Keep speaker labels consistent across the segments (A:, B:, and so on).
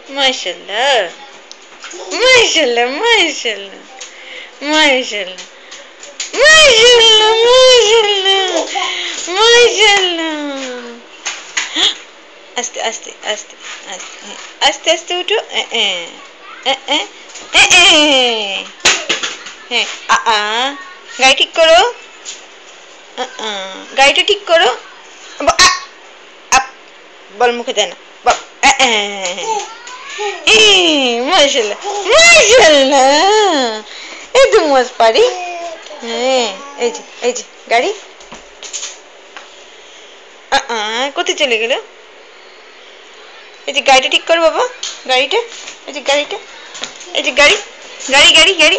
A: माशाल्लाह माशाल्लाह माशाल्लाह माशाल्लाह माशाल्लाह माशाल्लाह माशाल्लाह আস্তে আস্তে আস্তে আস্তে আস্তে আস্তে উঠো হ্যাঁ গাড়ি ঠিক করো গাড়িটা ঠিক করো বল মুখে দেয় না মাশাল্লাহ মাশাল্লাহ এই তো মজ পারি হ্যাঁ এই যে গাড়ি কোথায় চলে গেল এই যে গাড়িটা ঠিক করো বাবা গাড়িটা এই যে গাড়িটা এই যে গাড়ি গাড়ি গাড়ি গাড়ি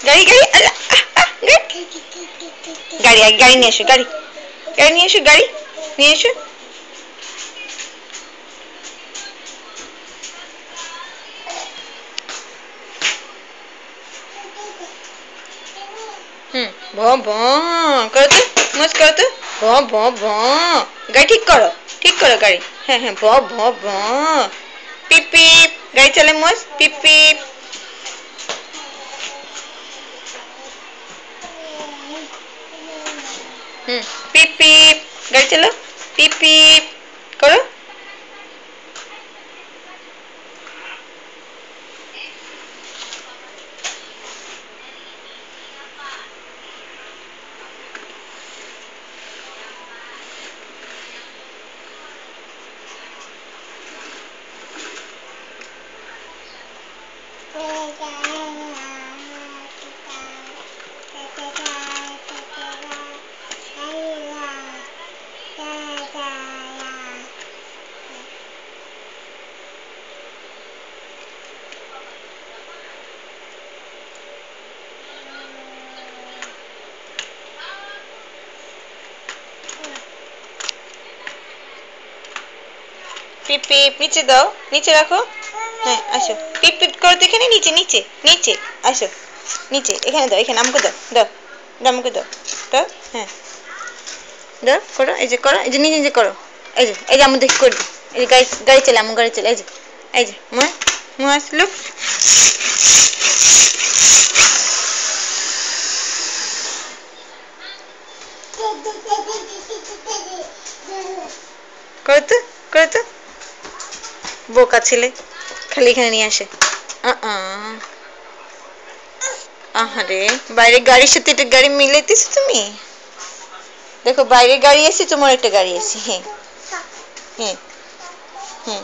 A: গাড়ি গাড়ি গাড়ি গাড়ি নিয়ে এসো গাড়ি গাড়ি নিয়ে এসো গাড়ি নিয়ে এসো ভ ভ করো তো মজ করো তো ভ ভ ভ গাড়ি ঠিক করো গাড়ি হ্যাঁ হ্যাঁ ভ ভ ভ পিপ পিপ গাড়ি চালে মজ পিপ পিপ পিপ পিপ গাড়ি চালো পিপ পিপ করো পিপ পিপ নিচে দাও নিচে রাখো হ্যাঁ আসো পিপ পিপ করো এখানে নিচে নিচে নিচে আসো নিচে এখানে দাও এখানে আমাকে দাও দাও আমাকে দাও দাও হ্যাঁ দাও করো এই যে নিজে নিজে করো এই যে আমি দেখি করি এই যে গাড়ি চলে আমার গাড়ি চলে এই যে মা আসলো করো তো বোকা ছেলে খালি এখানে নিয়ে আসে আহারে বাইরে গাড়ির সাথে একটা গাড়ি মিলাইতেছো তুমি দেখো বাইরে গাড়ি আছে তোমার একটা গাড়ি আছে হ্যাঁ হ্যাঁ হ্যাঁ